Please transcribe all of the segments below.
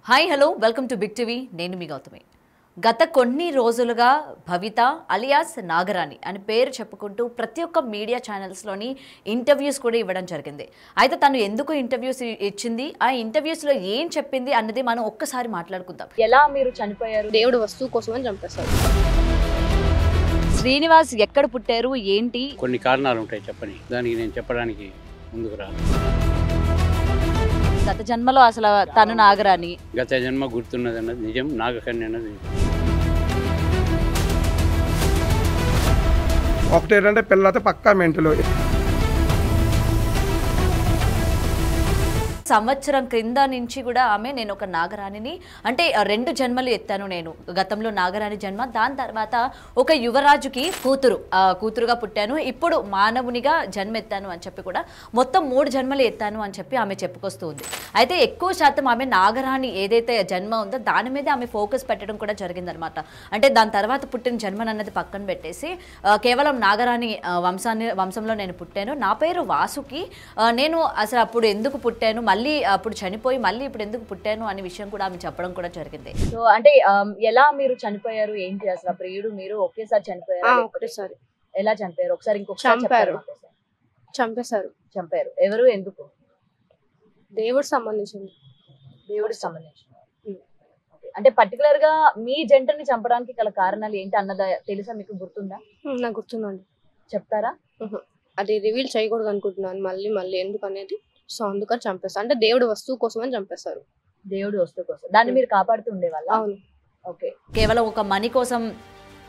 Hi hello welcome to big TV నేను మీ గౌతమి. గత కొన్ని రోజులుగా భవిత అలియాస్ నాగరాణి అని పేరు చెప్పుకుంటూ ప్రతి ఒక్క మీడియా ఛానల్స్లోని ఇంటర్వ్యూస్ కూడా ఇవ్వడం జరిగింది. అయితే తను ఎందుకు ఇంటర్వ్యూస్ ఇచ్చింది, ఆ ఇంటర్వ్యూస్లో ఏం చెప్పింది అన్నది మనం ఒక్కసారి మాట్లాడుకుందాం. ఎలా మీరు చనిపోయారు? దేవుడు వస్తువు కోసమని చంపేస్తాడు. శ్రీనివాస్ ఎక్కడ పుట్టారు, ఏంటి? కొన్ని కారణాలు ఉంటాయి చెప్పని, దానికి నేను చెప్పడానికి ముందుకు రాను. గత జన్మలో అసలు తను నాగరాణి, గత జన్మ గుర్తున్నది అన్నది నిజం, నాగకన్య అన్నది నిజం. ఒకటేంటంటే పిల్లలతో పక్కా మెంటలు. సంవత్సరం క్రింద నుంచి కూడా ఆమె నేను ఒక నాగరాణిని, అంటే 2 జన్మలు ఎత్తాను నేను. గతంలో నాగరాణి జన్మ, దాని తర్వాత ఒక యువరాజుకి కూతురుగా పుట్టాను, ఇప్పుడు మానవునిగా జన్మ ఎత్తాను అని చెప్పి కూడా మొత్తం 3 జన్మలు ఎత్తాను అని చెప్పి ఆమె చెప్పుకొస్తుంది. అయితే ఎక్కువ శాతం ఆమె నాగరాణి ఏదైతే జన్మ ఉందో దాని మీద ఆమె ఫోకస్ పెట్టడం కూడా జరిగిందనమాట. అంటే దాని తర్వాత పుట్టిన జన్మను అన్నది పక్కన పెట్టేసి కేవలం నాగరాణి వంశంలో నేను పుట్టాను, నా పేరు వాసుకి, నేను అసలు అప్పుడు ఎందుకు పుట్టాను, మళ్ళీ అప్పుడు చనిపోయి మళ్ళీ ఇప్పుడు ఎందుకు పుట్టాను అనే విషయం కూడా ఆమె చెప్పడం కూడా జరిగింది. సో అంటే ఎలా మీరు చనిపోయారు, ఏంటి అసలు ప్రియుడు మీరు ఒకేసారి చనిపోయారు? ఒకటేసారి. ఎలా చనిపోయారు? ఒకసారి ఇంకొకసారి చంపేశారు. చంపారు. ఎవరు, ఎందుకు? దేవుడికి సంబంధించింది. దేవుడికి సంబంధించి. అంటే పర్టికులర్ గా మీ జంటని చంపడానికి గల కారణాలు ఏంటి అన్నదా తెలుసా మీకు, గుర్తుందా? నాకు గుర్తుందండి. చెప్తారా? అది రివీల్ చేయకూడదు అనుకుంటున్నాను మళ్ళీ ఎందుకు అనేది. సో అందుకని చంపేస్తారు. అంటే దేవుడు వస్తువు కోసం అని చంపేస్తారు. దేవుడు వస్తువు కోసం. దాన్ని మీరు కాపాడుతూ ఉండేవాళ్ళ? అవును. ఓకే. కేవలం ఒక మనీ కోసం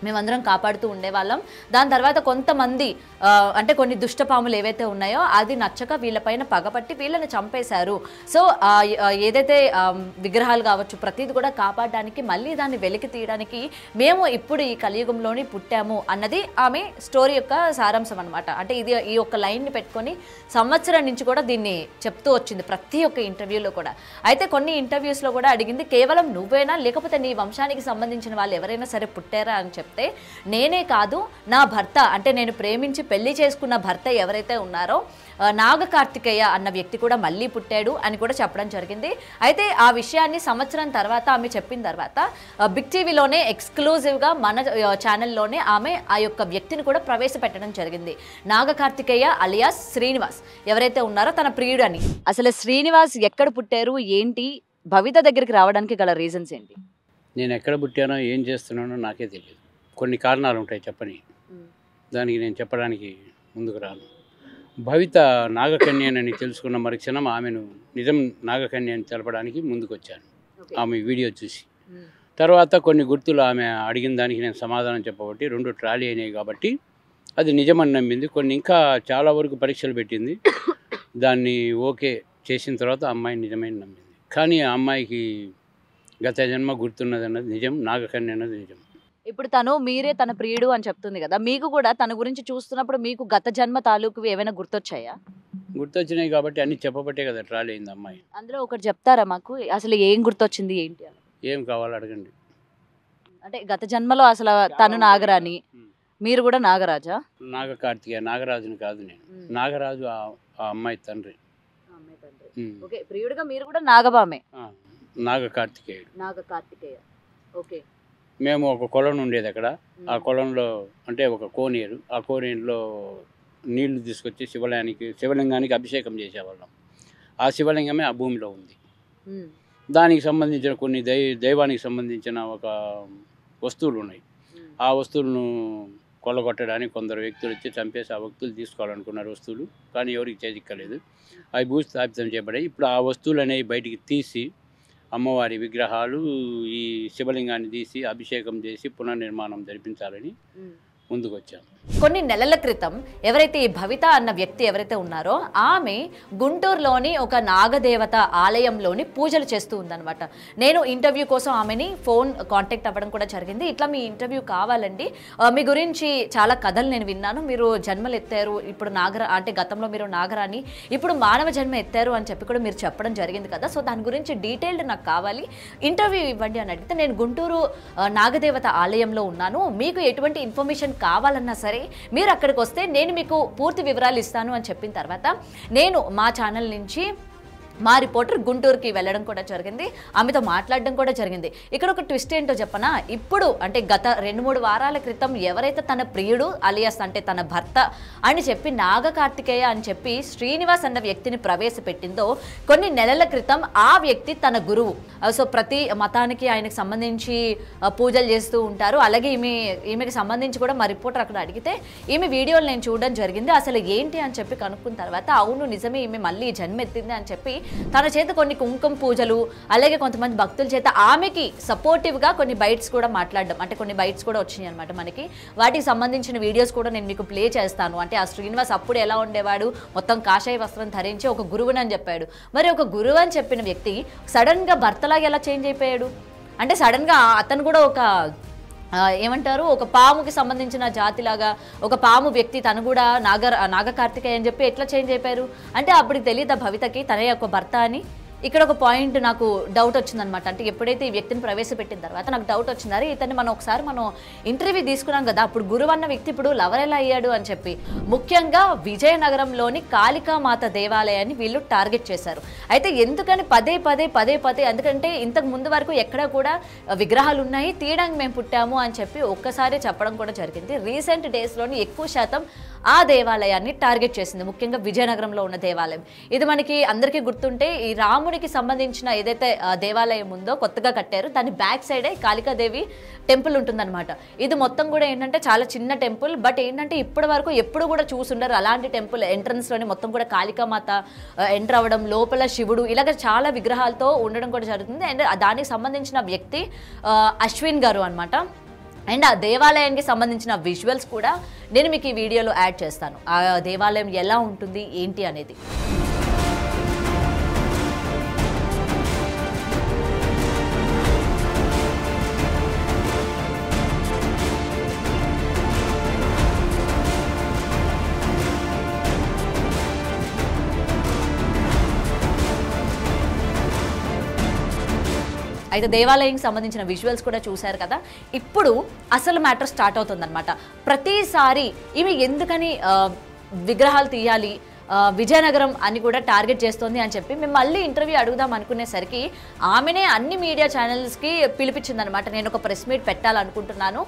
మేమందరం కాపాడుతూ ఉండేవాళ్ళం. దాని తర్వాత కొంతమంది అంటే కొన్ని దుష్టపాములు ఏవైతే ఉన్నాయో అది నచ్చక వీళ్ళపైన పగపట్టి వీళ్ళని చంపేశారు. సో ఏదైతే విగ్రహాలు కావచ్చు ప్రతిది కూడా కాపాడడానికి, మళ్ళీ దాన్ని వెలికి తీయడానికి మేము ఇప్పుడు ఈ కలియుగంలోని పుట్టాము అన్నది ఆమె స్టోరీ యొక్క సారాంశం అనమాట. అంటే ఇది ఈ ఒక్క లైన్ని పెట్టుకొని సంవత్సరం నుంచి కూడా దీన్ని చెప్తూ వచ్చింది ప్రతి ఒక్క ఇంటర్వ్యూలో కూడా. అయితే కొన్ని ఇంటర్వ్యూస్లో కూడా అడిగింది, కేవలం నువ్వేనా లేకపోతే నీ వంశానికి సంబంధించిన వాళ్ళు ఎవరైనా సరే పుట్టారా అని చెప్తే, నేనే కాదు నా భర్త, అంటే నేను ప్రేమించి పెళ్లి చేసుకున్న భర్త ఎవరైతే ఉన్నారో నాగ కార్తికేయ అన్న వ్యక్తి కూడా మళ్ళీ పుట్టాడు అని కూడా చెప్పడం జరిగింది. అయితే ఆ విషయాన్ని సంవత్సరం తర్వాత ఆమె చెప్పిన తర్వాత బిగ్ టీవీలోనే ఎక్స్క్లూజివ్గా మన ఛానల్లోనే ఆమె ఆ యొక్క వ్యక్తిని కూడా ప్రవేశపెట్టడం జరిగింది. నాగ కార్తికేయ అలియాస్ శ్రీనివాస్ ఎవరైతే ఉన్నారో తన ప్రియుడు అని. అసలు శ్రీనివాస్ ఎక్కడ పుట్టారు, ఏంటి, భవిత దగ్గరికి రావడానికి గల రీజన్స్ ఏంటి? నేను ఎక్కడ పుట్టానో ఏం చేస్తున్నానో నాకే తెలియదు. కొన్ని కారణాలు ఉంటాయి చెప్పని, దానికి నేను చెప్పడానికి ముందుకు రాను. భవిత నాగకన్యని తెలుసుకున్న మరుక్షణం ఆమెను నిజం నాగకన్య అని తెలపడానికి ముందుకు వచ్చాను ఆమె వీడియో చూసి. తర్వాత కొన్ని గుర్తులు ఆమె అడిగిన దానికి నేను సమాధానం చెప్పబట్టి 2 ట్రాలీ అయినాయి కాబట్టి అది నిజమని నమ్మింది. కొన్ని ఇంకా చాలా వరకు పరీక్షలు పెట్టింది, దాన్ని ఓకే చేసిన తర్వాత అమ్మాయి నిజమైన నమ్మింది. కానీ ఆ అమ్మాయికి గత జన్మ గుర్తున్నది అన్నది నిజం, నాగకన్య అన్నది నిజం. ఇప్పుడు తను మీరే తన ప్రియుడు అని చెప్తుంది కదా, మీకు కూడా తన గురించి చూస్తున్నప్పుడు మీకు గత జన్మ తాలూకు ఏమైనా గుర్తొచ్చాయా? గుర్తొచ్చినాయి కాబట్టి అన్ని చెప్పబట్టే కదా ట్రాలీ అయింది అమ్మాయి. అందులో ఒకటి చెప్తారా మాకు, అసలు ఏం గుర్తొచ్చింది ఏంటి అని? ఏం కావాలో అడగండి. అంటే గత జన్మలో అసలు తను నాగరాణి, మీరు కూడా నాగరాజా? నాగ కార్తికేయ, నాగరాజుని కాదు నేను. నాగరాజు ఆ అమ్మాయి తండ్రి. ఓకే. ప్రియుడిగా మీరు కూడా నాగబామే. నాగ కార్తికేయుడు. నాగ కార్తికేయ. ఓకే. మేము ఒక కొలను ఉండేది అక్కడ, ఆ కొలంలో అంటే ఒక కోనేరు, ఆ కోనేరులో నీళ్లు తీసుకొచ్చి శివలింగానికి అభిషేకం చేసేవాళ్ళం. ఆ శివలింగమే ఆ భూమిలో ఉంది. దానికి సంబంధించిన కొన్ని దైవానికి సంబంధించిన ఒక వస్తువులు ఉన్నాయి. ఆ వస్తువులను కొల్లగొట్టడానికి కొందరు వ్యక్తులు వచ్చి చంపేసి ఆ వ్యక్తులు తీసుకోవాలనుకున్నారు వస్తువులు, కానీ ఎవరికి చేజిక్కలేదు. అవి భూస్థాపితం చేయబడాయి. ఇప్పుడు ఆ వస్తువులు అనేవి బయటికి తీసి అమ్మవారి విగ్రహాలు, ఈ శివలింగాన్ని తీసి అభిషేకం చేసి పునర్నిర్మాణం జరిపించాలని ముందుకు వచ్చాము. కొన్ని నెలల క్రితం ఎవరైతే ఈ భవిత అన్న వ్యక్తి ఎవరైతే ఉన్నారో ఆమె గుంటూరులోని ఒక నాగదేవత ఆలయంలోని పూజలు చేస్తూ ఉందన్నమాట. నేను ఇంటర్వ్యూ కోసం ఆమెని ఫోన్ కాంటాక్ట్ అవ్వడం కూడా జరిగింది. ఇట్లా మీ ఇంటర్వ్యూ కావాలండి, మీ గురించి చాలా కథలు నేను విన్నాను, మీరు జన్మలు ఎత్తారు, ఇప్పుడు అంటే గతంలో మీరు నాగరాని, ఇప్పుడు మానవ జన్మ ఎత్తారు అని చెప్పి కూడా మీరు చెప్పడం జరిగింది కదా, సో దాని గురించి డీటెయిల్డ్ నాకు కావాలి, ఇంటర్వ్యూ ఇవ్వండి అని అడిగితే, నేను గుంటూరు నాగదేవత ఆలయంలో ఉన్నాను, మీకు ఎటువంటి ఇన్ఫర్మేషన్ కావాలన్నా సరే మీరు అక్కడికి వస్తే నేను మీకు పూర్తి వివరాలు ఇస్తాను అని చెప్పిన తర్వాత నేను మా ఛానల్ నుంచి మా రిపోర్టర్ గుంటూరుకి వెళ్ళడం కూడా జరిగింది, ఆమెతో మాట్లాడడం కూడా జరిగింది. ఇక్కడ ఒక ట్విస్ట్ ఏంటో చెప్పనా, ఇప్పుడు అంటే గత 2-3 వారాల క్రితం ఎవరైతే తన ప్రియుడు అలియాస్ అంటే తన భర్త అని చెప్పి నాగ కార్తికేయ అని చెప్పి శ్రీనివాస్ అన్న వ్యక్తిని ప్రవేశపెట్టిందో, కొన్ని నెలల క్రితం ఆ వ్యక్తి తన గురువు. సో ప్రతి మతానికి ఆయనకు సంబంధించి పూజలు చేస్తూ ఉంటారు. అలాగే ఈమెకి సంబంధించి కూడా మా రిపోర్టర్ అక్కడ అడిగితే ఈమె వీడియోలు నేను చూడడం జరిగింది, అసలు ఏంటి అని చెప్పి కనుక్కున్న తర్వాత అవును నిజమే ఈమె మళ్ళీ జన్మెత్తింది అని చెప్పి తన చేత కొన్ని కుంకుమ పూజలు అలాగే కొంతమంది భక్తుల చేత ఆమెకి సపోర్టివ్గా కొన్ని బైట్స్ కూడా మాట్లాడడం, అంటే కొన్ని బైట్స్ కూడా వచ్చినాయి అనమాట మనకి. వాటికి సంబంధించిన వీడియోస్ కూడా నేను మీకు ప్లే చేస్తాను. అంటే ఆ శ్రీనివాస్ అప్పుడు ఎలా ఉండేవాడు, మొత్తం కాషాయ వస్త్రం ధరించి ఒక గురువుని అని చెప్పాడు. మరి ఒక గురువు అని చెప్పిన వ్యక్తి సడన్గా భర్తలాగా ఎలా చేంజ్ అయిపోయాడు అంటే, సడన్గా అతను కూడా ఒక ఏమంటారు ఒక పాముకి సంబంధించిన జాతిలాగా ఒక పాము వ్యక్తి తను కూడా నాగ కార్తికేయ అని చెప్పి ఎట్లా చేంజ్ అయిపోయారు అంటే, అప్పటికి తెలియదు భవితకి తన యొక్క భర్త అని. ఇక్కడ ఒక పాయింట్ నాకు డౌట్ వచ్చిందనమాట. అంటే ఎప్పుడైతే ఈ వ్యక్తిని ప్రవేశపెట్టిన తర్వాత నాకు డౌట్ వచ్చింది, అరే ఇతన్ని మనం ఇంటర్వ్యూ తీసుకున్నాం కదా, అప్పుడు గురువు అన్న వ్యక్తి ఇప్పుడు లవర్ ఎలా అయ్యాడు అని చెప్పి. ముఖ్యంగా విజయనగరంలోని కాళికామాత దేవాలయాన్ని వీళ్ళు టార్గెట్ చేశారు. అయితే ఎందుకని పదే పదే ఎందుకంటే ఇంతకు ముందు వరకు ఎక్కడ కూడా విగ్రహాలు ఉన్నాయి, తీయడానికి మేము పుట్టాము అని చెప్పి ఒక్కసారి చెప్పడం కూడా జరిగింది. రీసెంట్ డేస్లోని ఎక్కువ శాతం ఆ దేవాలయాన్ని టార్గెట్ చేసింది, ముఖ్యంగా విజయనగరంలో ఉన్న దేవాలయం. ఇది మనకి అందరికీ గుర్తుంటే ఈ రాముడికి సంబంధించిన ఏదైతే దేవాలయం ఉందో కొత్తగా కట్టారు, దాని బ్యాక్ సైడే కాళికాదేవి టెంపుల్ ఉంటుందన్నమాట. ఇది మొత్తం కూడా ఏంటంటే చాలా చిన్న టెంపుల్, బట్ ఏంటంటే ఇప్పటి వరకు ఎప్పుడు కూడా చూసుండరు అలాంటి టెంపుల్. ఎంట్రన్స్లోని మొత్తం కూడా కాళికామాత ఎంటర్ అవ్వడం, లోపల శివుడు, ఇలాగ చాలా విగ్రహాలతో ఉండడం కూడా జరుగుతుంది. అండ్ దానికి సంబంధించిన వ్యక్తి అశ్విన్ గారు అనమాట. అండ్ ఆ దేవాలయానికి సంబంధించిన విజువల్స్ కూడా నేను మీకు ఈ వీడియోలో యాడ్ చేస్తాను, ఆ దేవాలయం ఎలా ఉంటుంది ఏంటి అనేది. అయితే దేవాలయానికి సంబంధించిన విజువల్స్ కూడా చూశారు కదా. ఇప్పుడు అసలు మ్యాటర్ స్టార్ట్ అవుతుందన్నమాట. ప్రతిసారి ఈమె ఎందుకని విగ్రహాలు తీయాలి, విజయనగరం అని కూడా టార్గెట్ చేస్తోంది అని చెప్పి మేము మళ్ళీ ఇంటర్వ్యూ అడుగుదాం అనుకునేసరికి ఆమెనే అన్ని మీడియా ఛానల్స్కి పిలిపించిందనమాట. నేను ఒక ప్రెస్ మీట్ పెట్టాలనుకుంటున్నాను,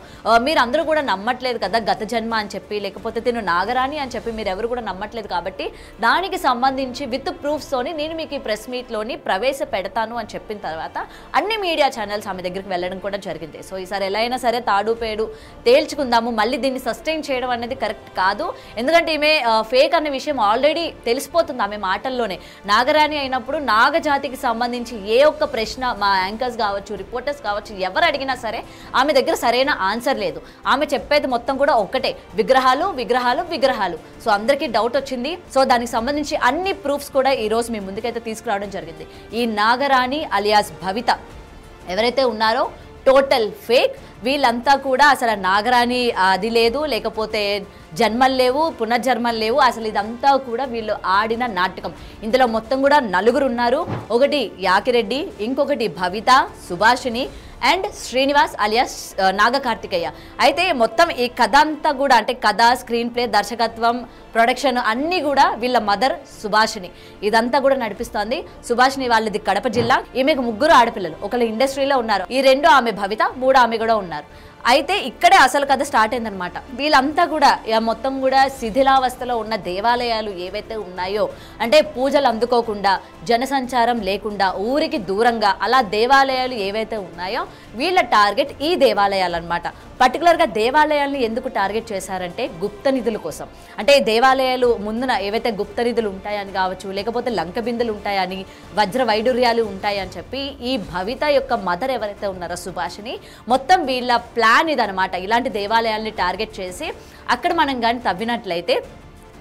మీరు అందరూ కూడా నమ్మట్లేదు కదా గత జన్మ అని చెప్పి, లేకపోతే తిను నాగరాణి అని చెప్పి మీరు ఎవరు కూడా నమ్మట్లేదు, కాబట్టి దానికి సంబంధించి విత్ ప్రూఫ్స్తోని నేను మీకు ఈ ప్రెస్ మీట్లోని ప్రవేశపెడతాను అని చెప్పిన తర్వాత అన్ని మీడియా ఛానల్స్ ఆమె దగ్గరికి వెళ్ళడం కూడా జరిగింది. సో ఈసారి ఎలా అయినా సరే తాడు పేడు తేల్చుకుందాము, మళ్ళీ దీన్ని సస్టైన్ చేయడం అనేది కరెక్ట్ కాదు. ఎందుకంటే ఈమె ఫేక్ అనే విషయం ఆల్రెడీ తెలిసిపోతుంది ఆమె మాటల్లోనే. నాగరాణి అయినప్పుడు నాగజాతికి సంబంధించి ఏ ఒక్క ప్రశ్న మా యాంకర్స్ కావచ్చు, రిపోర్టర్స్ కావచ్చు, ఎవరు అడిగినా సరే ఆమె దగ్గర సరైన ఆన్సర్ లేదు. ఆమె చెప్పేది మొత్తం కూడా ఒక్కటే, విగ్రహాలు విగ్రహాలు విగ్రహాలు. సో అందరికీ డౌట్ వచ్చింది. సో దానికి సంబంధించి అన్ని ప్రూఫ్స్ కూడా ఈ రోజు మీ ముందుకైతే తీసుకురావడం జరిగింది. ఈ నాగరాణి అలియాస్ భవిత ఎవరైతే ఉన్నారో టోటల్ ఫేక్. వీళ్ళంతా కూడా అసలు నాగరాణి అది లేదు, లేకపోతే జన్మలు లేవు, పునర్జన్మలు లేవు, అసలు ఇదంతా కూడా వీళ్ళు ఆడిన నాటకం. ఇందులో మొత్తం కూడా 4 ఉన్నారు. ఒకటి యాకిరెడ్డి, ఇంకొకటి భవిత, సుభాషిణి అండ్ శ్రీనివాస్ అలియాస్ నాగ కార్తికేయ. అయితే మొత్తం ఈ కథ అంతా కూడా అంటే కథ, స్క్రీన్ ప్లే, దర్శకత్వం, ప్రొడక్షన్ అన్నీ కూడా వీళ్ళ మదర్ సుభాషిని ఇదంతా కూడా నడిపిస్తోంది. సుభాషిని వాళ్ళది కడప జిల్లా. ఈమెకు 3 ఆడపిల్లలు, ఒకళ్ళు ఇండస్ట్రీలో ఉన్నారు, ఈ 2 ఆమె భవిత, 3 ఆమె కూడా ఉన్నారు. అయితే ఇక్కడే అసలు కథ స్టార్ట్ అయిందనమాట. వీళ్ళంతా కూడా మొత్తం కూడా శిథిలావస్థలో ఉన్న దేవాలయాలు ఏవైతే ఉన్నాయో, అంటే పూజలు అందుకోకుండా, జనసంచారం లేకుండా, ఊరికి దూరంగా అలా దేవాలయాలు ఏవైతే ఉన్నాయో వీళ్ళ టార్గెట్ ఈ దేవాలయాలు అనమాట. పర్టికులర్గా దేవాలయాల్ని ఎందుకు టార్గెట్ చేశారంటే గుప్త నిధుల కోసం. అంటే దేవాలయాలు ముందున ఏవైతే గుప్త నిధులు ఉంటాయని కావచ్చు, లేకపోతే లంక బిందులు ఉంటాయని, వజ్ర వైడూర్యాలు ఉంటాయని చెప్పి ఈ భవిత యొక్క మదర్ ఎవరైతే ఉన్నారో సుభాషిని, మొత్తం వీళ్ళ ప్లాన్ ఇదనమాట. ఇలాంటి దేవాలయాల్ని టార్గెట్ చేసి అక్కడ మనం కానీ తవ్వినట్లయితే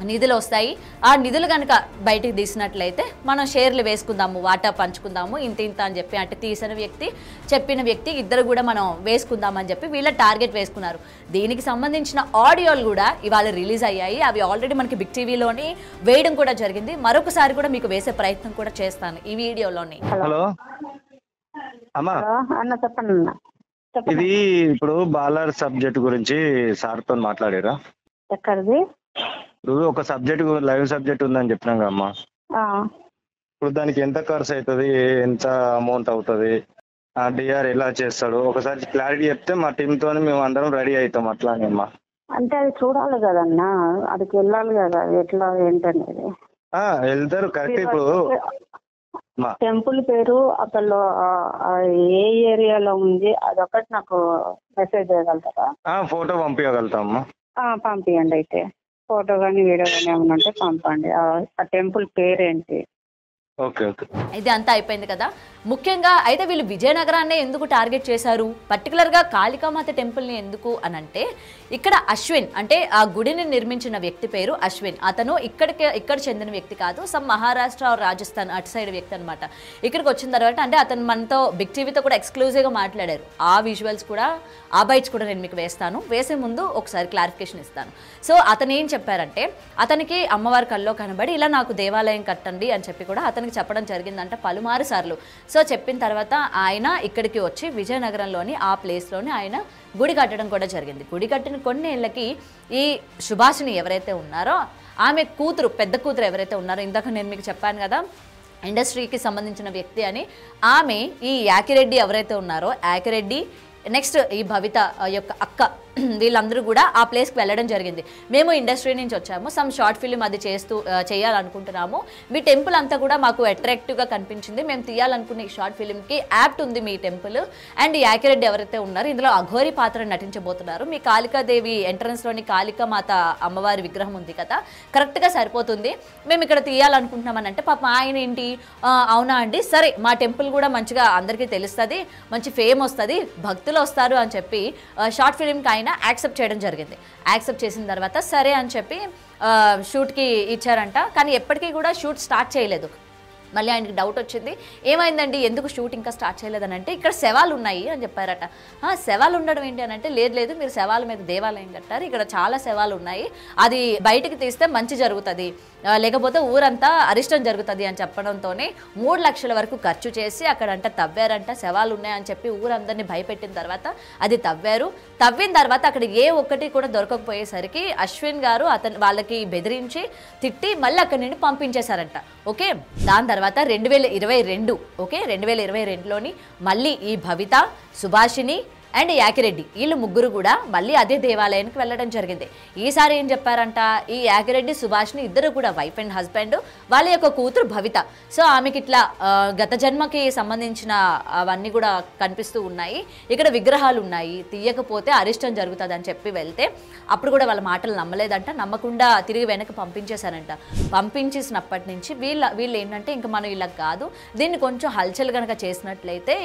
నిధులు వస్తాయి. ఆ నిధులు కనుక బయటికి తీసినట్లయితే మనం షేర్లు వేసుకుందాము, వాటా పంచుకుందాము, ఇంత అని చెప్పి, అంటే తీసిన వ్యక్తి చెప్పిన వ్యక్తి ఇద్దరు కూడా మనం వేసుకుందామని చెప్పి వీళ్ళ టార్గెట్ వేసుకున్నారు. దీనికి సంబంధించిన ఆడియోలు కూడా ఇవాళ రిలీజ్ అయ్యాయి. అవి ఆల్రెడీ మనకి బిగ్ టీవీలోని వేయడం కూడా జరిగింది. మరొకసారి కూడా మీకు వేసే ప్రయత్నం కూడా చేస్తాను ఈ వీడియోలోని. హలో అమ్మా, అన్న చెప్పండి అన్న. ఇది ఇప్పుడు బాలర్ సబ్జెక్ట్ గురించి సార్తో మాట్లాడారా? ఎక్కడిది? ఇప్పుడు ఒక సబ్జెక్ట్, లైవ్ సబ్జెక్ట్ ఉందని చెప్పినాం కదమ్మా, ఇప్పుడు దానికి ఎంత ఖర్చు అవుతుంది, ఎంత అమౌంట్ అవుతుంది, ఆ డిఆర్ ఎలా చేస్తాడు ఒకసారి క్లారిటీ చెప్తే మా టీంతో మేము అందరం రెడీ అవుతాం అట్లానేమ్మా. అంటే అది చూడాలి కదన్నా, అదికి వెళ్ళాలి కదా ఎట్లా ఏంటనేది. వెళ్తారు కరెక్ట్. ఇప్పుడు టెంపుల్ పేరు అసలు ఏ ఏరియాలో ఉంది అదొకటి నాకు మెసేజ్ చేయగలుగుతారా? ఫోటో పంపించగలుగుతాము. పంపించండి. అయితే ఫోటో కానీ వీడియో కానీ ఏమైనా ఉంటే పంపండి. ఆ టెంపుల్ పేరేంటి? Okay okay. ఇది అంతా అయిపోయింది కదా. ముఖ్యంగా అయితే వీళ్ళు విజయనగరాన్నే ఎందుకు టార్గెట్ చేశారు, పర్టికులర్గా కాళికామాత టెంపుల్ని ఎందుకు అని అంటే, ఇక్కడ అశ్విన్ అంటే ఆ గుడిని నిర్మించిన వ్యక్తి పేరు అశ్విన్. అతను ఇక్కడ చెందిన వ్యక్తి కాదు, సమ్ మహారాష్ట్ర రాజస్థాన్ అటు సైడ్ వ్యక్తి అనమాట. ఇక్కడికి వచ్చిన తర్వాత అంటే అతను మనతో బిగ్ టీవీతో కూడా ఎక్స్క్లూజివ్గా మాట్లాడారు. ఆ విజువల్స్ కూడా ఆ బైట్స్ కూడా నేను మీకు వేస్తాను. వేసే ముందు ఒకసారి క్లారిఫికేషన్ ఇస్తాను. సో అతను ఏం చెప్పారంటే, అతనికి అమ్మవారి కల్లో కనబడి ఇలా నాకు దేవాలయం కట్టండి అని చెప్పి కూడా అతనికి చెప్పడం జరిగిందంట పలుమారు సార్లు. సో చెప్పిన తర్వాత ఆయన ఇక్కడికి వచ్చి విజయనగరంలోని ఆ ప్లేస్లోని ఆయన గుడి కట్టడం కూడా జరిగింది. గుడి కట్టిన కొన్ని ఏళ్ళకి ఈ సుభాషిణి ఎవరైతే ఉన్నారో ఆమె కూతురు, పెద్ద కూతురు ఎవరైతే ఉన్నారో, ఇందాక నేను మీకు చెప్పాను కదా ఇండస్ట్రీకి సంబంధించిన వ్యక్తి అని, ఆమె ఈ యాకిరెడ్డి ఎవరైతే ఉన్నారో యాకిరెడ్డి, నెక్స్ట్ ఈ భవిత యొక్క అక్క, వీళ్ళందరూ కూడా ఆ ప్లేస్కి వెళ్ళడం జరిగింది. మేము ఇండస్ట్రీ నుంచి వచ్చాము, సమ్ షార్ట్ ఫిల్మ్ అది చేయాలనుకుంటున్నాము, మీ టెంపుల్ అంతా కూడా మాకు అట్రాక్టివ్గా కనిపించింది, మేము తీయాలనుకున్న ఈ షార్ట్ ఫిల్మ్కి యాప్ట్ ఉంది మీ టెంపుల్. అండ్ యాకిరెడ్డి ఎవరైతే ఉన్నారో ఇందులో అఘోరి పాత్ర నటించబోతున్నారు. మీ కాళికాదేవి ఎంట్రన్స్లోని కాళికామాత అమ్మవారి విగ్రహం ఉంది కదా, కరెక్ట్గా సరిపోతుంది, మేము ఇక్కడ తీయాలనుకుంటున్నామని అంటే, పాప ఆయన ఏంటి అవునా అండి, సరే మా టెంపుల్ కూడా మంచిగా అందరికీ తెలుస్తుంది, మంచి ఫేమ్ వస్తుంది, భక్తులు వస్తారు అని చెప్పి షార్ట్ ఫిల్మ్కి ఆయన యాక్సెప్ట్ చేయడం జరిగింది. యాక్సెప్ట్ చేసిన తర్వాత సరే అని చెప్పి షూట్కి ఇచ్చారంట. కానీ ఎప్పటికీ కూడా షూట్ స్టార్ట్ చేయలేదు. మళ్ళీ ఆయనకి డౌట్ వచ్చింది, ఏమైందండి ఎందుకు షూట్ ఇంకా స్టార్ట్ చేయలేదని అంటే, ఇక్కడ శవాలు ఉన్నాయి అని చెప్పారట. శవాలు ఉండడం ఏంటి అని అంటే, లేదు మీరు శవాల మీద దేవాలయం కట్టారు, ఇక్కడ చాలా శవాలు ఉన్నాయి, అది బయటికి తీస్తే మంచి జరుగుతుంది, లేకపోతే ఊరంతా అరిష్టం జరుగుతుంది అని చెప్పడంతోనే 3 లక్షల వరకు ఖర్చు చేసి అక్కడంట తవ్వారంట. శవాలు ఉన్నాయని చెప్పి ఊరందరినీ భయపెట్టిన తర్వాత అది తవ్వారు. తవ్విన తర్వాత అక్కడ ఏ ఒక్కటి కూడా దొరకకపోయేసరికి అశ్విన్ గారు వాళ్ళకి బెదిరించి తిట్టి మళ్ళీ అక్కడి నుండి పంపించేశారంట. ఓకే, దాని తర్వాత 2022 ఓకే 2022లోని మళ్ళీ ఈ భవిత, సుభాషిణి అండ్ యాకిరెడ్డి వీళ్ళు ముగ్గురు కూడా మళ్ళీ అదే దేవాలయానికి వెళ్ళడం జరిగింది. ఈసారి ఏం చెప్పారంట, ఈ యాకిరెడ్డి సుభాష్ని ఇద్దరు కూడా వైఫ్ అండ్ హస్బెండ్, వాళ్ళ యొక్క కూతురు భవిత. సో ఆమెకి ఇట్లా గత జన్మకి సంబంధించిన అవన్నీ కూడా కనిపిస్తూ ఉన్నాయి, ఇక్కడ విగ్రహాలు ఉన్నాయి, తీయకపోతే అరిష్టం జరుగుతుంది అని చెప్పి వెళ్తే అప్పుడు కూడా వాళ్ళ మాటలు నమ్మలేదంట. నమ్మకుండా తిరిగి వెనక్కి పంపించేశారంట. పంపించేసినప్పటి నుంచి వీళ్ళు ఏంటంటే, ఇంకా మనం ఇలా కాదు, దీన్ని కొంచెం హల్చల్ కనుక చేసినట్లయితే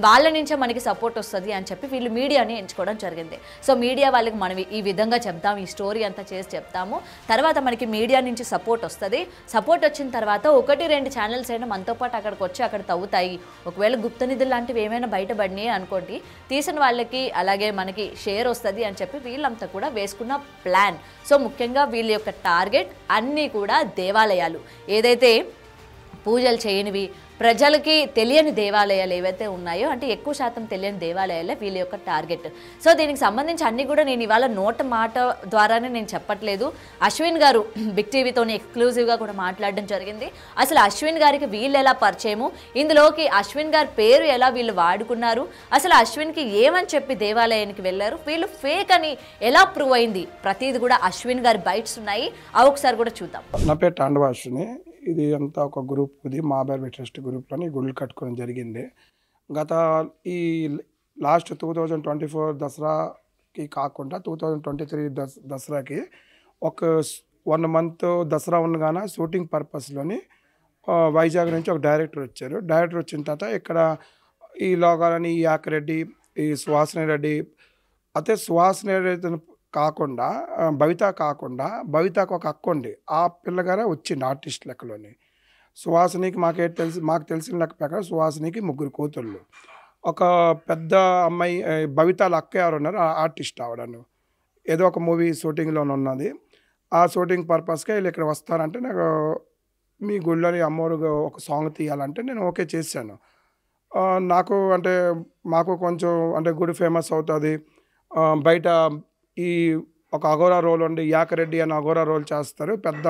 వాళ్ళ నుంచే మనకి సపోర్ట్ వస్తుంది అని చెప్పి వీళ్ళు మీడియాని ఎంచుకోవడం జరిగింది. సో మీడియా వాళ్ళకి మనం ఈ విధంగా చెప్తాము, ఈ స్టోరీ అంతా చేసి చెప్తాము, తర్వాత మనకి మీడియా నుంచి సపోర్ట్ వస్తుంది. సపోర్ట్ వచ్చిన తర్వాత 1-2 ఛానల్స్ అయినా మనతో పాటు అక్కడికి వచ్చి అక్కడ తవ్వుతాయి. ఒకవేళ గుప్త నిధులు లాంటివి ఏమైనా బయటపడినాయి అనుకోండి, తీసిన వాళ్ళకి అలాగే మనకి షేర్ వస్తుంది అని చెప్పి వీళ్ళంతా కూడా వేసుకున్న ప్లాన్. సో ముఖ్యంగా వీళ్ళ యొక్క టార్గెట్ అన్నీ కూడా దేవాలయాలు, ఏదైతే పూజలు చేయనివి, ప్రజలకి తెలియని దేవాలయాలు ఏవైతే ఉన్నాయో, అంటే ఎక్కువ శాతం తెలియని దేవాలయాలే వీళ్ళ యొక్క టార్గెట్. సో దీనికి సంబంధించి అన్నీ కూడా నేను ఇవాళ మాట ద్వారానే నేను చెప్పట్లేదు. అశ్విన్ గారు బిగ్ టీవీతోనే ఎక్స్క్లూజివ్గా కూడా మాట్లాడడం జరిగింది. అసలు అశ్విన్ గారికి వీళ్ళు ఎలా పరిచయము, ఇందులోకి అశ్విన్ గారి పేరు ఎలా వీళ్ళు వాడుకున్నారు, అసలు అశ్విన్కి ఏమని చెప్పి దేవాలయానికి వెళ్ళారు, వీళ్ళు ఫేక్ అని ఎలా ప్రూవ్ అయింది, ప్రతిది కూడా అశ్విన్ గారి బైట్స్ ఉన్నాయి. అవి ఒకసారి కూడా చూద్దాం. నా పేరు తాండవ అశ్విని. ఇది అంతా ఒక గ్రూప్, ఇది మహాభైరవి ట్రస్ట్ గ్రూప్లోని గుళ్ళు కట్టుకోవడం జరిగింది. గత ఈ లాస్ట్ 2024 దసరాకి కాకుండా 2023 దసరాకి ఒక 1 మంత్ దసరా ఉండగానే షూటింగ్ పర్పస్లోని వైజాగ్ నుంచి ఒక డైరెక్టర్ వచ్చారు. డైరెక్టర్ వచ్చిన తర్వాత ఇక్కడ ఈ లోగాలని ఈ యాకిరెడ్డి, ఈ సుహాసిని రెడ్డి, అయితే సుహాసిని రెడ్డి కాకుండా భవితకు ఒక అక్క ఉంది, ఆ పిల్లగారే వచ్చింది ఆర్టిస్ట్ లెక్కలోని. సుహాసినికి మాకు తెలిసిన లెక్క ప్రకారం సుహాసినికి 3 కూతుళ్ళు, ఒక పెద్ద అమ్మాయి భవితాల అక్క ఎవరు ఉన్నారు ఆర్టిస్ట్ ఆవిడను, ఏదో ఒక మూవీ షూటింగ్లోనే ఉన్నది. ఆ షూటింగ్ పర్పస్గా వీళ్ళు ఇక్కడ వస్తారంటే, నాకు మీ గుళ్ళని అమ్మవారు ఒక సాంగ్ తీయాలంటే నేను ఓకే చేశాను. నాకు అంటే మాకు కొంచెం అంటే గుడి ఫేమస్ అవుతుంది, బయట ఈ ఒక అఘోరా రోల్ ఉండి యాకిరెడ్డి అని అఘోరా రోల్ చేస్తారు, పెద్ద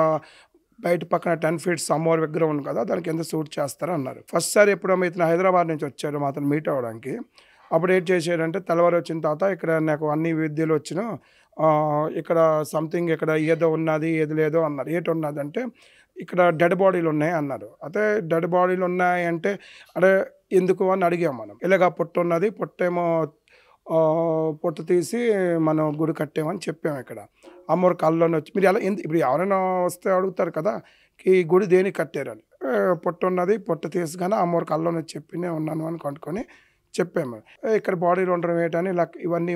బయట పక్కన 10 ఫీట్స్ అమ్మవారి విగ్రహం ఉంది కదా, దానికి ఎంత షూట్ చేస్తారో అన్నారు. ఫస్ట్ సారి ఎప్పుడో ఇతను హైదరాబాద్ నుంచి వచ్చాడు మాతో మీట్ అవ్వడానికి. అప్పుడు ఏం చేసాడంటే తెల్లవారు వచ్చిన తర్వాత ఇక్కడ నాకు అన్ని విద్యలు వచ్చిన ఇక్కడ సంథింగ్ ఇక్కడ ఏదో ఉన్నది ఏది లేదో అన్నారు. ఏంటి ఉన్నదంటే ఇక్కడ డెడ్ బాడీలు ఉన్నాయి అన్నారు. అయితే డెడ్ బాడీలు ఉన్నాయి అంటే అదే ఎందుకు అని అడిగాం మనం. ఇలాగ పొట్టు ఉన్నది, పొట్టేమో పొట్టు తీసి మనం గుడి కట్టామని చెప్పాము. ఇక్కడ అమ్మవారి కళ్ళలోనే వచ్చి మీరు ఎలా ఇప్పుడు ఎవరైనా వస్తే అడుగుతారు కదా ఈ గుడి దేనికి కట్టారని. పొట్టు ఉన్నది, పొట్టు తీసుగానే అమ్మవారి కళ్ళలోనే చెప్పినే ఉన్నాను అని కనుక్కొని చెప్పాము. ఇక్కడ బాడీలు ఉండడం ఏంటని ఇలా ఇవన్నీ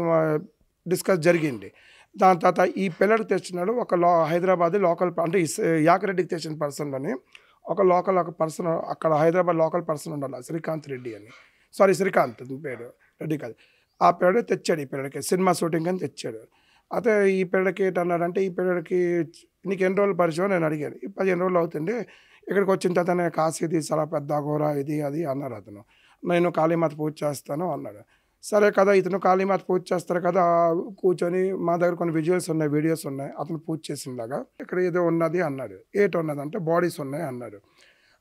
డిస్కస్ జరిగింది. దాని తర్వాత ఈ పిల్లడికి తెచ్చినాడు ఒక హైదరాబాద్ లోకల్ అంటే యాకరెడ్డికి తెచ్చిన పర్సన్లోని ఒక పర్సన్ అక్కడ హైదరాబాద్ లోకల్ పర్సన్ ఉండాలి, శ్రీకాంత్ రెడ్డి అని. సారీ శ్రీకాంత్ పేరు, రెడ్డి కాదు. ఆ పిల్లడు తెచ్చాడు, ఈ పిల్లడికి సినిమా షూటింగ్ అని తెచ్చాడు. అయితే ఈ పిల్లడికి ఏంటన్నాడంటే ఈ పిల్లడికి నీకు ఎన్ని రోజులు పరిచయం నేను అడిగాను. 15 రోజులు అవుతుంది. ఇక్కడికి వచ్చిన తర్వాత నేను కాశీది చాలా పెద్ద అఘోర ఇది అది అన్నాడు అతను. నేను కాళీమాత పూజ చేస్తాను అన్నాడు. సరే కదా ఇతను కాళీమాత పూజ చేస్తారు కదా, కూర్చొని మా దగ్గర కొన్ని విజువల్స్ ఉన్నాయి, వీడియోస్ ఉన్నాయి, అతను పూజ చేసిందాగా ఇక్కడ ఏదో ఉన్నది అన్నాడు. ఏటి ఉన్నది అంటే బాడీస్ ఉన్నాయి అన్నాడు.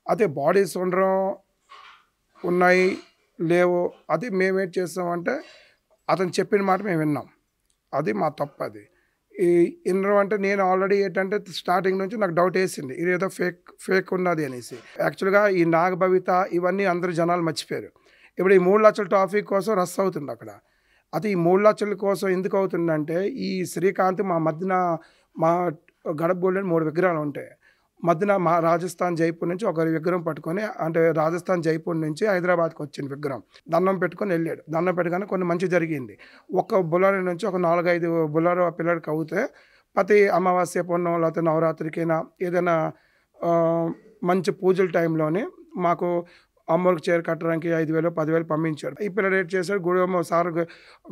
అదే బాడీస్ ఉన్నాయి లేవు అది మేమేం చేస్తామంటే అతను చెప్పిన మాట మేము విన్నాం, అది మా తప్పు. అది ఇన్నర్ అంటే నేను ఆల్రెడీ ఏంటంటే స్టార్టింగ్ నుంచి నాకు డౌట్ వేసింది ఇది ఏదో ఫేక్ ఉన్నది అనేసి. యాక్చువల్గా ఈ నాగభవిత ఇవన్నీ అందరూ జనాలు మర్చిపోయారు. ఇప్పుడు ఈ 3 లక్షల ట్రాఫిక్ కోసం రష్ అవుతుంది అక్కడ. అది ఈ 3 లక్షల కోసం ఎందుకు అవుతుందంటే ఈ శ్రీకాంత్ మా మధ్యన మా గడప గోల్డెన్ 3 విగ్రహాలు ఉంటాయి. మధ్యన మా రాజస్థాన్ జైపూర్ నుంచి ఒక విగ్రహం పట్టుకొని అంటే రాజస్థాన్ జైపూర్ నుంచి హైదరాబాద్కి వచ్చిన విగ్రహం దండం పెట్టుకొని వెళ్ళాడు. దండం పెట్టుకొని కొన్ని మంచి జరిగింది. ఒక బుల్లారో నుంచి ఒక 4-5 బుల్లారో పిల్లడికి అవుతే ప్రతి అమావాస్య పూర్ణం లేకపోతే నవరాత్రికైనా ఏదైనా మంచి పూజల టైంలోనే మాకు అమ్మోరికి చీర కట్టడానికి 5,000 10,000 పంపించాడు. ఈ పిల్లడు ఏం చేశాడు గుడి సార్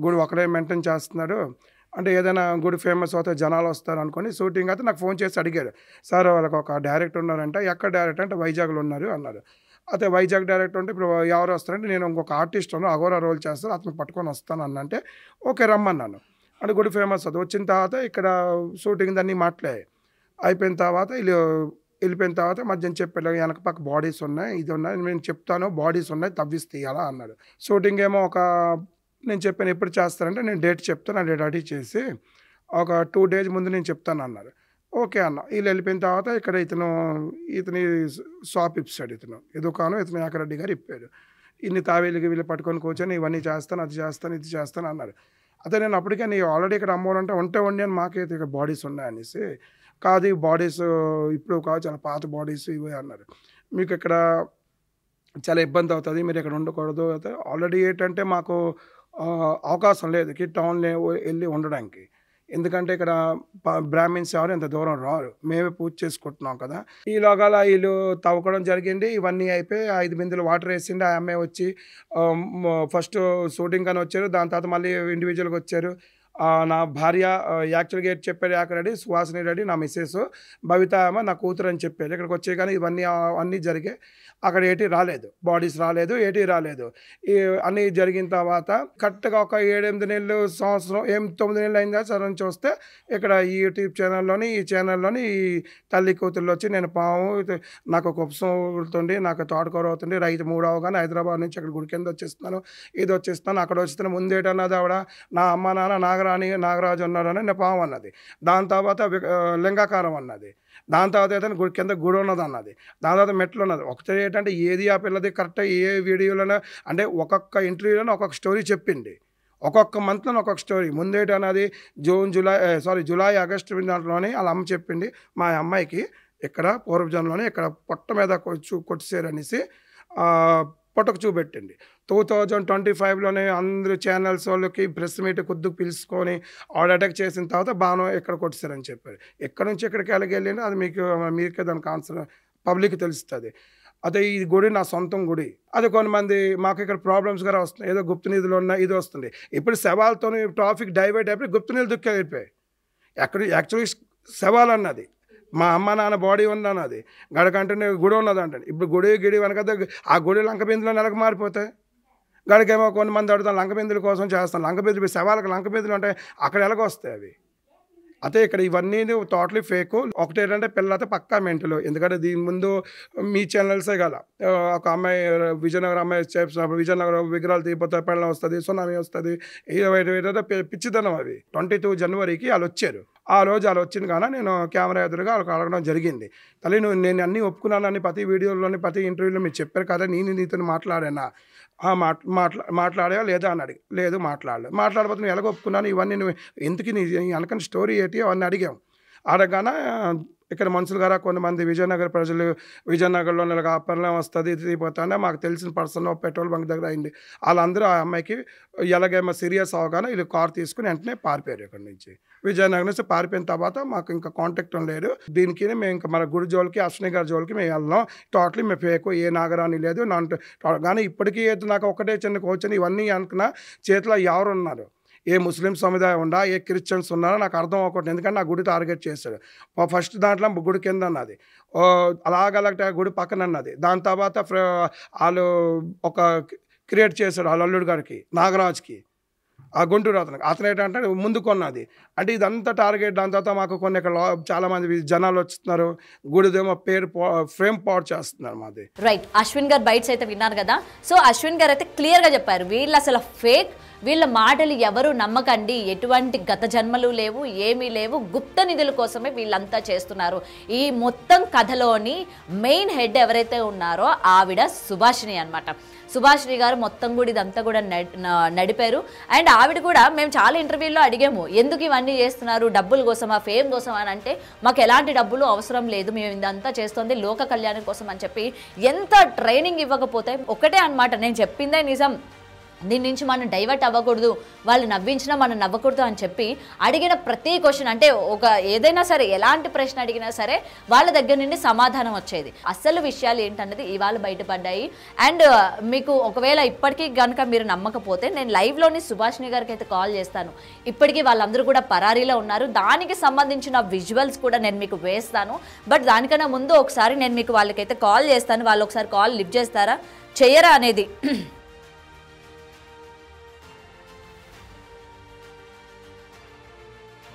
గుడి ఒకడే మెయింటైన్ చేస్తున్నాడు అంటే ఏదైనా గుడి ఫేమస్ అవుతే జనాలు వస్తారు అనుకొని షూటింగ్ అయితే నాకు ఫోన్ చేసి అడిగాడు. సార్ వాళ్ళకి ఒక డైరెక్టర్ ఉన్నారంట. ఎక్కడ డైరెక్టర్ అంటే వైజాగ్లో ఉన్నారు అన్నారు. అయితే వైజాగ్ డైరెక్టర్ అంటే ఇప్పుడు ఎవరు వస్తారంటే నేను ఇంకొక ఆర్టిస్ట్ ఉన్నాను అఘోరా రోల్ చేస్తాను అతను పట్టుకొని వస్తాను అన్నంటే ఓకే రమ్మన్నాను. అంటే గుడి ఫేమస్ అవుతుంది. వచ్చిన తర్వాత ఇక్కడ షూటింగ్ దాన్ని మాట్లాడే అయిపోయిన తర్వాత వెళ్ళిపోయిన తర్వాత మధ్యన చెప్పాడు వెనక పక్క బాడీస్ ఉన్నాయి ఇది ఉన్నాయి నేను చెప్తాను బాడీస్ ఉన్నాయి తవ్విసి తీయాలా అన్నాడు. షూటింగ్ ఏమో నేను చెప్పాను ఎప్పుడు చేస్తానంటే నేను డేట్ చెప్తాను ఆ డేట్ రెడీ చేసి ఒక 2 days ముందు నేను చెప్తాను అన్నారు. ఓకే అన్న. వీళ్ళు వెళ్ళిపోయిన తర్వాత ఇక్కడ ఇతని షాప్ ఇప్పాడు. ఈ దుకాణం ఇతను యాకరెడ్డి గారు ఇప్పాడు. ఇన్ని తావేలికి వీళ్ళు పట్టుకొని కూర్చొని ఇవన్నీ చేస్తాను అది చేస్తాను ఇది చేస్తాను అన్నారు. అదే నేను అప్పటికే నీ ఆల్రెడీ ఇక్కడ అమ్మవారంటే వండి అని మాకైతే ఇక్కడ బాడీస్ ఉన్నాయనేసి కాదు ఈ బాడీస్ ఇప్పుడు కాదు చాలా పాత బాడీస్ ఇవి అన్నారు. మీకు ఇక్కడ చాలా ఇబ్బంది అవుతుంది మీరు ఇక్కడ ఉండకూడదు. అయితే ఆల్రెడీ ఏంటంటే మాకు అవకాశం లేదు టౌన్లో వెళ్ళి ఉండడానికి. ఎందుకంటే ఇక్కడ బ్రాహ్మిన్స్ ఎవరు ఇంత దూరం రారు, మేమే పూజ చేసుకుంటున్నాం కదా. ఈలోగా వీళ్ళు తవ్వుకోవడం జరిగింది. ఇవన్నీ అయిపోయి 5 బిందెలు వాటర్ వేసిండి. ఆ అమ్మాయి వచ్చి ఫస్ట్ షూటింగ్ అని వచ్చారు. దాని తర్వాత మళ్ళీ ఇండివిజువల్గా వచ్చారు. నా భార్య యాక్చువల్గా ఏంటి చెప్పారు యాకరెడ్డి సుహాసిని రెడ్డి నా మిస్సెస్ భవిత అమ్మ నా కూతురు అని చెప్పారు. ఇక్కడికి వచ్చే కానీ ఇవన్నీ అన్నీ జరిగాయి. అక్కడ ఏటీ రాలేదు, బాడీస్ రాలేదు, ఏటీ రాలేదు. అన్నీ జరిగిన తర్వాత కరెక్ట్గా ఒక 7-8 నెలలు సంవత్సరం 9 నెలలు అయిందా సరే నుంచి వస్తే ఇక్కడ ఈ యూట్యూబ్ ఛానల్లోని ఈ తల్లి కూతుర్లు వచ్చి నేను పాము నాకు ఒక ఉపసం నాకు తోటకూర అవుతుంది రైతు 3 అవగానే హైదరాబాద్ నుంచి అక్కడ గుడి కింద వచ్చేస్తున్నాను ఇది వచ్చేస్తాను అక్కడ వచ్చేస్తాను ముందేటన్నది ఆవిడ నా అమ్మ నాన్న నాగరాజు ఉన్నారని నేను పాము అన్నది. దాని తర్వాత లింగాకారం అన్నది. దాని తర్వాత అయితే కింద గుడి ఉన్నది అన్నది. దాని తర్వాత మెట్లు ఉన్నది. ఒకటి ఏంటంటే ఏది ఆ పిల్లది కరెక్ట్గా ఏ వీడియోలోనో అంటే ఒక్కొక్క ఇంటర్వ్యూలోనే ఒక్కొక్క స్టోరీ చెప్పింది. ఒక్కొక్క మంత్లో ఒక్కొక్క స్టోరీ. ముందేటన్నది జూలై ఆగస్టు దాంట్లోనే వాళ్ళ అమ్మ చెప్పింది మా అమ్మాయికి ఇక్కడ పూర్వజన్మలోనే ఇక్కడ పొట్ట మీద కొట్టేసారనేసి పొట్టకు చూపెట్టింది. 2025లోనే అందరూ ఛానల్స్ వాళ్ళకి ప్రెస్ మీట్ కొద్దిగా పిలుచుకొని ఆర్డర్ అటాక్ చేసిన తర్వాత బాగా ఎక్కడ కొట్టేశారని చెప్పారు. ఎక్కడి నుంచి ఎక్కడికి వెళ్ళి అది మీకే దానికి ఆన్సర్ పబ్లిక్ తెలుస్తుంది. అదే ఈ గుడి నా సొంతం గుడి. అది కొంతమంది మాకు ఇక్కడ ప్రాబ్లమ్స్ కూడా వస్తున్నాయి ఏదో గుప్త నిధులు ఉన్నాయి ఇది వస్తుంది. ఇప్పుడు శవాలతో ట్రాఫిక్ డైవర్ట్ అయిపోయి గుప్త నిధులు దుక్కెళ్ళిపోయాయి. యాక్చువల్లీ శవాలు అన్నది మా అమ్మ నాన్న బాడీ ఉన్నది గడకంటే గుడి ఉన్నదంటే ఇప్పుడు గుడి వెనక ఆ గుడి లంకబిందులో నెలకు మారిపోతాయి. గడికేమో కొంతమంది అడుగుతాను లంకబిందుల కోసం చేస్తాను లంకబిందులు శవాలకు లంకబిందులు అంటే అక్కడ ఎలాగొస్తాయి అవి అయితే ఇక్కడ ఇవన్నీ టోటలీ ఫేక్. ఒకటి ఏంటంటే పిల్లలైతే పక్కా మెంటలు. ఎందుకంటే దీని ముందు మీ ఛానల్సే కదా, ఒక అమ్మాయి విజయనగరం అమ్మాయి చేసినప్పుడు విజయనగరం విగ్రహాలు తీయపోతే పెళ్ళం వస్తుంది, సునామీ వస్తుంది, ఏదో పిచ్చితనం అవి. 22 జనవరికి వాళ్ళు వచ్చారు. ఆ రోజు వాళ్ళు వచ్చింది కానీ నేను కెమెరా ఎదురుగా వాళ్ళకి అడగడం జరిగింది. తల్లి నేను అన్నీ ఒప్పుకున్నానని ప్రతి వీడియోలోని ప్రతి ఇంటర్వ్యూలో మీరు చెప్పారు కదా, నీతో మాట్లాడానా, మాట్లాడా లేదా అని అడిగి, లేదు మాట్లాడబోతు నువ్వు ఎలాగ ఒప్పుకున్నాను, ఇవన్నీ నువ్వు ఎందుకు నీ వెనకని స్టోరీ ఏంటి అవన్నీ అడిగాం. అడగగానే ఇక్కడ మనుషులు గారా కొంతమంది విజయనగర ప్రజలు విజయనగరంలో నెలగా పెళ్ళం వస్తుంది తీపోతానే మాకు తెలిసిన పర్సన్ పెట్రోల్ బంక్ దగ్గర అయింది. వాళ్ళందరూ ఆ అమ్మాయికి ఎలాగేమో సీరియస్ అవగానే వీళ్ళు కార్ తీసుకుని వెంటనే పారిపోయారు. ఇక్కడ నుంచి విజయనగరం నుంచి పారిపోయిన తర్వాత మాకు ఇంకా కాంటాక్ట్ లేదు. దీనికి మేము ఇంకా మన గుడి జోలికి అశ్విని గారి జోలికి మేము వెళ్ళాం. టోటలీ మేము ఫేకు, ఏ నాగరాని లేదు కానీ ఇప్పటికీ నాకు ఒకటే చిన్న కోచని ఇవన్నీ అనుకున్నా చేతిలో ఎవరు ఉన్నారు, ఏ ముస్లిం సముదాయం ఉందా, ఏ క్రిస్టియన్స్ ఉన్నారో నాకు అర్థం అవ్వకూడదు. ఎందుకంటే నా గుడి టార్గెట్ చేశాడు. ఫస్ట్ దాంట్లో గుడి కింద అన్నది, అలాగ గుడి పక్కన అన్నది. దాని తర్వాత వాళ్ళు ఒక క్రియేట్ చేశాడు వాళ్ళ అల్లుడు గారికి నాగరాజ్కి, ఆ గుంటూరు అతను ఏంటంటే ముందు కొన్నది. అంటే ఇదంతా టార్గెట్. దాని తర్వాత మాకు కొన్ని ఇక్కడ చాలామంది జనాలు వస్తున్నారు, గుడిదేమో పేరు ఫ్రేమ్ పాట్ చేస్తున్నారు మాది. రైట్, అశ్విన్ గారు బైట్స్ అయితే విన్నారు కదా. సో అశ్విన్ గారు అయితే క్లియర్గా చెప్పారు, వీళ్ళు అసలు ఫేక్, వీళ్ళ మాటలు ఎవరు నమ్మకండి, ఎటువంటి గత జన్మలు లేవు, ఏమీ లేవు, గుప్త నిధుల కోసమే వీళ్ళంతా చేస్తున్నారు. ఈ మొత్తం కథలోని మెయిన్ హెడ్ ఎవరైతే ఉన్నారో ఆవిడ సుభాషిణి అనమాట. సుభాషిణి గారు మొత్తం కూడా ఇదంతా కూడా నడిపారు. అండ్ ఆవిడ కూడా మేము చాలా ఇంటర్వ్యూల్లో అడిగాము, ఎందుకు ఇవన్నీ చేస్తున్నారు, డబ్బుల కోసమా, ఫేమ్ కోసమా అని. అంటే మాకు ఎలాంటి డబ్బులు అవసరం లేదు, మేము ఇదంతా చేస్తుంది లోక కళ్యాణం కోసం అని చెప్పి ఎంత ట్రైనింగ్ ఇవ్వకపోతే ఒకటే అనమాట, నేను చెప్పిందే నిజం, దీని నుంచి మనం డైవర్ట్ అవ్వకూడదు, వాళ్ళు నవ్వించినా మనం నవ్వకూడదు అని చెప్పి అడిగిన ప్రతి క్వశ్చన్, అంటే ఒక ఏదైనా సరే ఎలాంటి ప్రశ్న అడిగినా సరే వాళ్ళ దగ్గర నుండి సమాధానం వచ్చేది. అసలు విషయాలు ఏంటన్నది ఇవాళ బయటపడ్డాయి. అండ్ మీకు ఒకవేళ ఇప్పటికీ కనుక మీరు నమ్మకపోతే నేను లైవ్లోని సుభాషిణి గారికి అయితే కాల్ చేస్తాను. ఇప్పటికీ వాళ్ళందరూ కూడా పరారీలో ఉన్నారు. దానికి సంబంధించిన విజువల్స్ కూడా నేను మీకు వేస్తాను. బట్ దానికన్నా ముందు ఒకసారి నేను మీకు వాళ్ళకైతే కాల్ చేస్తాను. వాళ్ళు ఒకసారి కాల్ లిఫ్ట్ చేస్తారా చేయరా అనేది.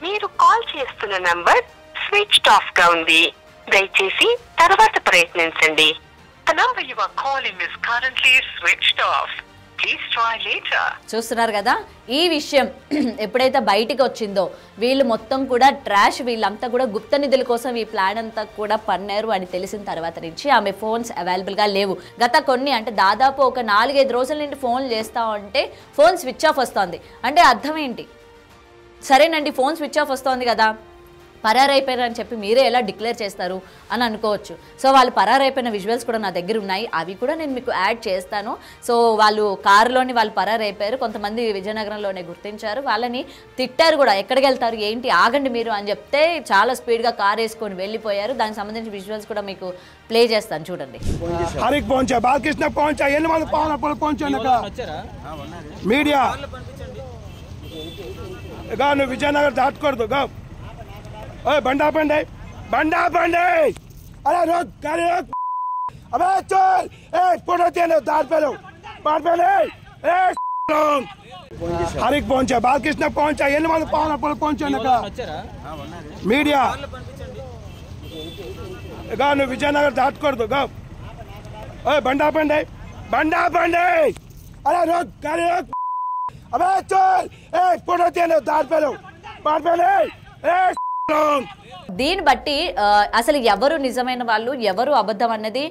మీరు కాల్ చేస్తున్న నంబర్ స్విచ్డ్ ఆఫ్ గా ఉంది, దయచేసి తర్వాత ప్రయత్నించండి. The number you are calling is currently switched off. Please try later. చూస్తున్నారు కదా, ఈ విషయం ఎప్పుడైతే బయటికి వచ్చిందో వీళ్ళు మొత్తం కూడా ట్రాష్, వీళ్ళంతా కూడా గుప్త నిధుల కోసం ఈ ప్లాన్ అంతా కూడా పన్నారు అని తెలిసిన తర్వాత నుంచి ఆమె ఫోన్స్ అవైలబుల్గా లేవు. గత కొన్ని అంటే దాదాపు ఒక 4-5 రోజుల నుండి ఫోన్ చేస్తా ఉంటే ఫోన్ స్విచ్ ఆఫ్ వస్తుంది. అంటే అర్థం ఏంటి? సరేనండి, ఫోన్ స్విచ్ ఆఫ్ వస్తుంది కదా, పరారైపోయారు అని చెప్పి మీరే ఎలా డిక్లేర్ చేస్తారు అని అనుకోవచ్చు. సో వాళ్ళు పరారైపోయిన విజువల్స్ కూడా నా దగ్గర ఉన్నాయి, అవి కూడా నేను మీకు యాడ్ చేస్తాను. సో వాళ్ళు కారులోని వాళ్ళు పరారైపోయారు, కొంతమంది విజయనగరంలోనే గుర్తించారు, వాళ్ళని తిట్టారు కూడా, ఎక్కడికి వెళ్తారు ఏంటి ఆగండి మీరు అని చెప్తే చాలా స్పీడ్గా కార్ వేసుకొని వెళ్ళిపోయారు. దానికి సంబంధించిన విజువల్స్ కూడా మీకు ప్లే చేస్తాను, చూడండి. మీడియా నువ్వు విజయనగరం దాటకూడదు, బండి ఆపండి, అరే రోక్ గాడి రోక్, అబే చల్, ఫోటో తీయండి, దాటిపోయారు హరికి పहुंचा, బాలకృష్ణ పहुंचा, ఎన్ని మంది పहुंचा మీడియా నువ్వు విజయనగరం దాటకూడదు, బండి ఆపండి, అరే రోక్ గాడి రోక్, అబే చల్, ఫోటో తీయండి, దాటిపోయారు దీన్ని బట్టి అసలు ఎవరు నిజమైన వాళ్ళు ఎవరు అబద్ధం అన్నది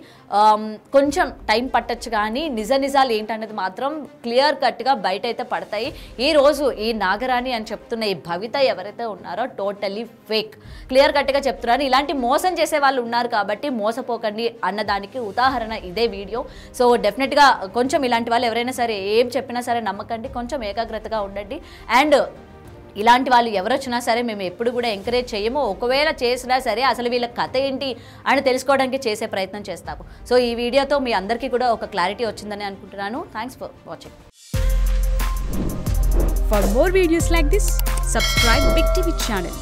కొంచెం టైం పట్టచ్చు, కానీ నిజాలు ఏంటనేది మాత్రం క్లియర్ కట్గా బయట అయితే పడతాయి. ఈరోజు ఈ నాగరాణి అని చెప్తున్న ఈ భవిత ఎవరైతే ఉన్నారో టోటలీ ఫేక్, క్లియర్ కట్గా చెప్తున్నారు. ఇలాంటి మోసం చేసే వాళ్ళు ఉన్నారు కాబట్టి మోసపోకండి అన్నదానికి ఉదాహరణ ఇదే వీడియో. సో డెఫినెట్గా కొంచెం ఇలాంటి వాళ్ళు ఎవరైనా సరే ఏం చెప్పినా సరే నమ్మకండి, కొంచెం ఏకాగ్రతగా ఉండండి. అండ్ ఇలాంటి వాళ్ళు ఎవరు వచ్చినా సరే మేము ఎప్పుడు కూడా ఎంకరేజ్ చేయము, ఒకవేళ చేసినా సరే అసలు వీళ్ళ కథ ఏంటి అని తెలుసుకోవడానికి చేసే ప్రయత్నం చేస్తాము. సో ఈ వీడియోతో మీ అందరికీ కూడా ఒక క్లారిటీ వచ్చిందని అనుకుంటున్నాను. Thanks for watching. For more videos like this, subscribe Big TV channel.